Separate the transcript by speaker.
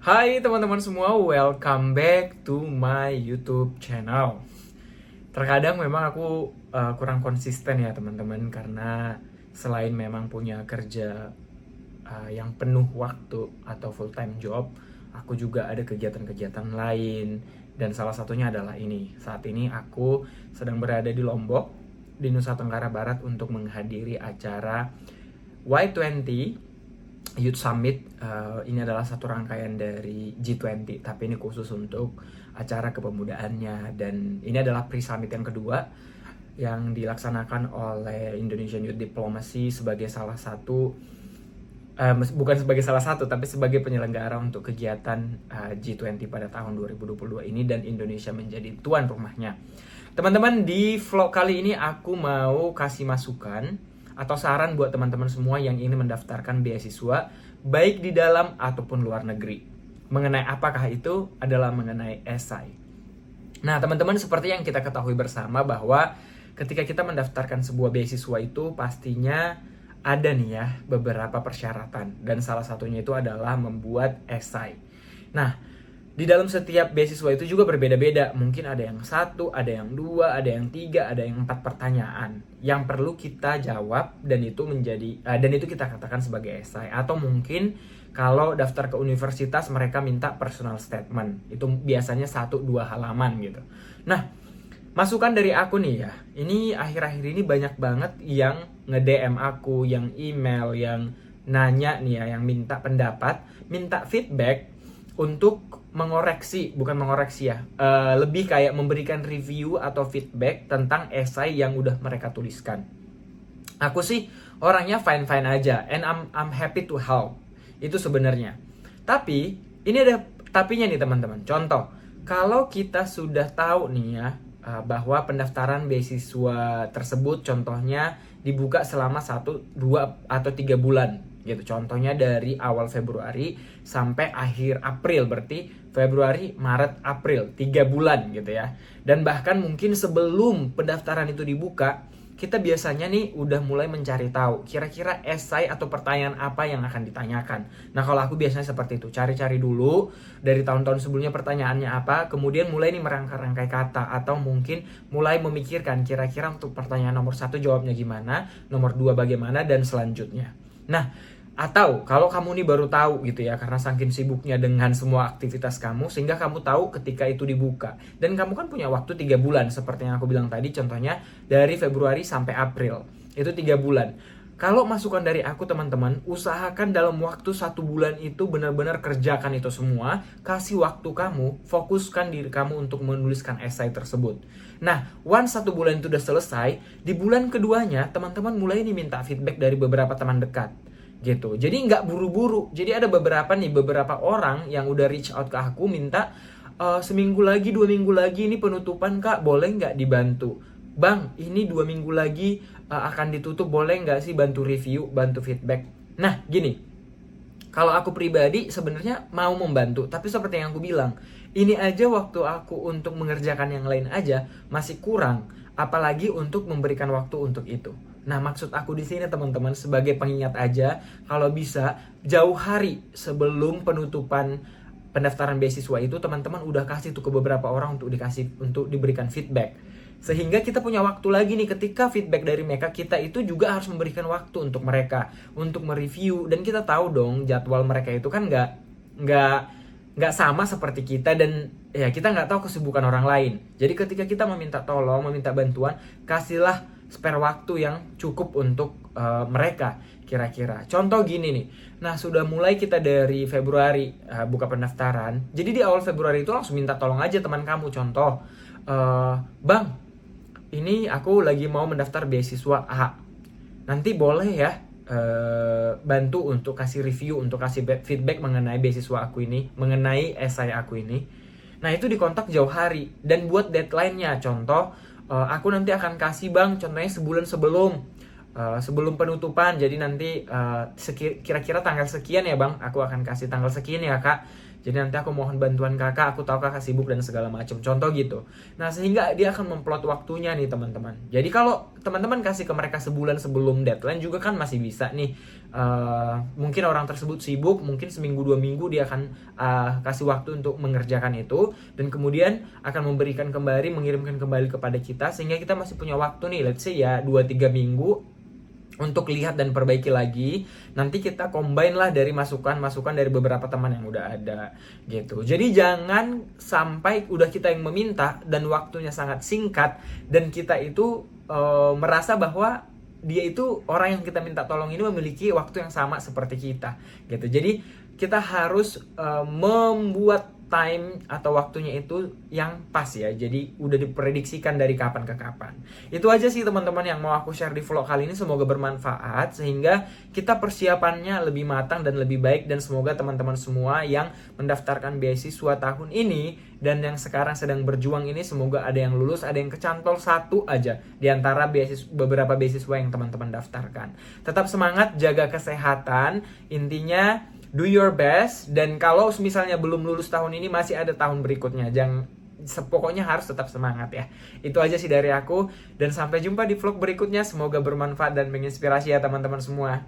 Speaker 1: Hai teman-teman semua, welcome back to my YouTube channel. Terkadang memang aku kurang konsisten ya teman-teman, karena selain memang punya kerja yang penuh waktu atau full time job, aku juga ada kegiatan-kegiatan lain. Dan salah satunya adalah ini. Saat ini aku sedang berada di Lombok, di Nusa Tenggara Barat untuk menghadiri acara Y20 Youth Summit. Ini adalah satu rangkaian dari G20, tapi ini khusus untuk acara kepemudaan-nya. Dan ini adalah pre-summit yang kedua yang dilaksanakan oleh Indonesian Youth Diplomacy sebagai salah satu, bukan sebagai salah satu, tapi sebagai penyelenggara untuk kegiatan G20 pada tahun 2022 ini, dan Indonesia menjadi tuan rumahnya. Teman-teman, di vlog kali ini aku mau kasih masukan atau saran buat teman-teman semua yang ingin mendaftarkan beasiswa baik di dalam ataupun luar negeri. Mengenai apakah itu? Adalah mengenai esai. Nah, teman-teman, seperti yang kita ketahui bersama bahwa ketika kita mendaftarkan sebuah beasiswa itu pastinya ada nih ya beberapa persyaratan, dan salah satunya itu adalah membuat esai. Nah, di dalam setiap beasiswa itu juga berbeda-beda. Mungkin ada yang 1, ada yang 2, ada yang 3, ada yang 4 pertanyaan yang perlu kita jawab, dan itu kita katakan sebagai esai. Atau mungkin kalau daftar ke universitas mereka minta personal statement. Itu biasanya 1-2 halaman gitu. Nah, masukan dari aku nih ya. Ini akhir-akhir ini banyak banget yang nge-DM aku, yang email, yang nanya nih ya, yang minta pendapat, minta feedback untuk lebih kayak memberikan review atau feedback tentang esai yang udah mereka tuliskan. Aku sih orangnya fine-fine aja, and I'm happy to help. Itu sebenarnya. Tapi ini ada tapinya nih teman-teman. Contoh, kalau kita sudah tahu nih ya bahwa pendaftaran beasiswa tersebut contohnya dibuka selama 1, 2, atau 3 bulan gitu. Contohnya dari awal Februari sampai akhir April, berarti Februari, Maret, April, 3 bulan gitu ya. Dan bahkan mungkin sebelum pendaftaran itu dibuka, kita biasanya nih udah mulai mencari tahu kira-kira esai atau pertanyaan apa yang akan ditanyakan. Nah, kalau aku biasanya seperti itu, cari-cari dulu dari tahun-tahun sebelumnya pertanyaannya apa, kemudian mulai nih merangkai-rangkai kata, atau mungkin mulai memikirkan kira-kira untuk pertanyaan nomor 1 jawabnya gimana, nomor 2 bagaimana, dan selanjutnya. Nah, atau kalau kamu nih baru tahu gitu ya, karena saking sibuknya dengan semua aktivitas kamu, sehingga kamu tahu ketika itu dibuka. Dan kamu kan punya waktu 3 bulan, seperti yang aku bilang tadi, contohnya dari Februari sampai April. Itu 3 bulan. Kalau masukan dari aku teman-teman, usahakan dalam waktu 1 bulan itu benar-benar kerjakan itu semua. Kasih waktu kamu, fokuskan diri kamu untuk menuliskan esai tersebut. Nah, once 1 bulan itu udah selesai, di bulan keduanya teman-teman mulai diminta feedback dari beberapa teman dekat gitu. Jadi nggak buru-buru. Jadi ada beberapa orang yang udah reach out ke aku minta seminggu lagi, 2 minggu lagi ini penutupan kak, boleh nggak dibantu? Bang, ini 2 minggu lagi akan ditutup, boleh nggak sih bantu review, bantu feedback? Nah, gini, kalau aku pribadi sebenarnya mau membantu, tapi seperti yang aku bilang, ini aja waktu aku untuk mengerjakan yang lain aja masih kurang, apalagi untuk memberikan waktu untuk itu. Nah, maksud aku di sini teman-teman, sebagai pengingat aja, kalau bisa jauh hari sebelum penutupan pendaftaran beasiswa itu, teman-teman udah kasih tuh ke beberapa orang untuk diberikan feedback. Sehingga kita punya waktu lagi nih, ketika feedback dari mereka, kita itu juga harus memberikan waktu untuk mereka untuk mereview. Dan kita tahu dong jadwal mereka itu kan nggak sama seperti kita, dan ya kita nggak tahu kesibukan orang lain. Jadi ketika kita meminta tolong, meminta bantuan, kasihlah spare waktu yang cukup untuk mereka kira-kira. Contoh gini nih. Nah, sudah mulai kita dari Februari buka pendaftaran. Jadi di awal Februari itu langsung minta tolong aja teman kamu. Contoh, Bang, ini aku lagi mau mendaftar beasiswa A. Nanti boleh ya bantu untuk kasih review, untuk kasih feedback mengenai beasiswa aku ini, mengenai esai aku ini. Nah, itu dikontak jauh hari dan buat deadline-nya. Contoh, aku nanti akan kasih bang, contohnya sebulan sebelum penutupan. Jadi nanti kira-kira tanggal sekian ya bang, aku akan kasih tanggal sekian ya kak. Jadi nanti aku mohon bantuan kakak, aku tahu kakak sibuk dan segala macam. Contoh gitu. Nah, sehingga dia akan memplot waktunya nih teman-teman. Jadi kalau teman-teman kasih ke mereka sebulan sebelum deadline juga kan masih bisa nih. Mungkin orang tersebut sibuk, mungkin seminggu 2 minggu dia akan kasih waktu untuk mengerjakan itu, dan kemudian akan memberikan kembali, mengirimkan kembali kepada kita, sehingga kita masih punya waktu nih, let's say ya 2-3 minggu untuk lihat dan perbaiki lagi. Nanti kita combine lah dari masukan-masukan dari beberapa teman yang udah ada gitu. Jadi jangan sampai udah kita yang meminta dan waktunya sangat singkat, dan kita itu merasa bahwa dia itu orang yang kita minta tolong ini memiliki waktu yang sama seperti kita gitu. Jadi kita harus membuat time atau waktunya itu yang pas ya. Jadi udah diprediksikan dari kapan ke kapan. Itu aja sih teman-teman yang mau aku share di vlog kali ini. Semoga bermanfaat sehingga kita persiapannya lebih matang dan lebih baik. Dan semoga teman-teman semua yang mendaftarkan beasiswa tahun ini dan yang sekarang sedang berjuang ini, semoga ada yang lulus, ada yang kecantol satu aja di antara beberapa beasiswa yang teman-teman daftarkan. Tetap semangat, jaga kesehatan. Intinya do your best, dan kalau misalnya belum lulus tahun ini masih ada tahun berikutnya. Pokoknya harus tetap semangat ya. Itu aja sih dari aku, dan sampai jumpa di vlog berikutnya. Semoga bermanfaat dan menginspirasi ya teman-teman semua.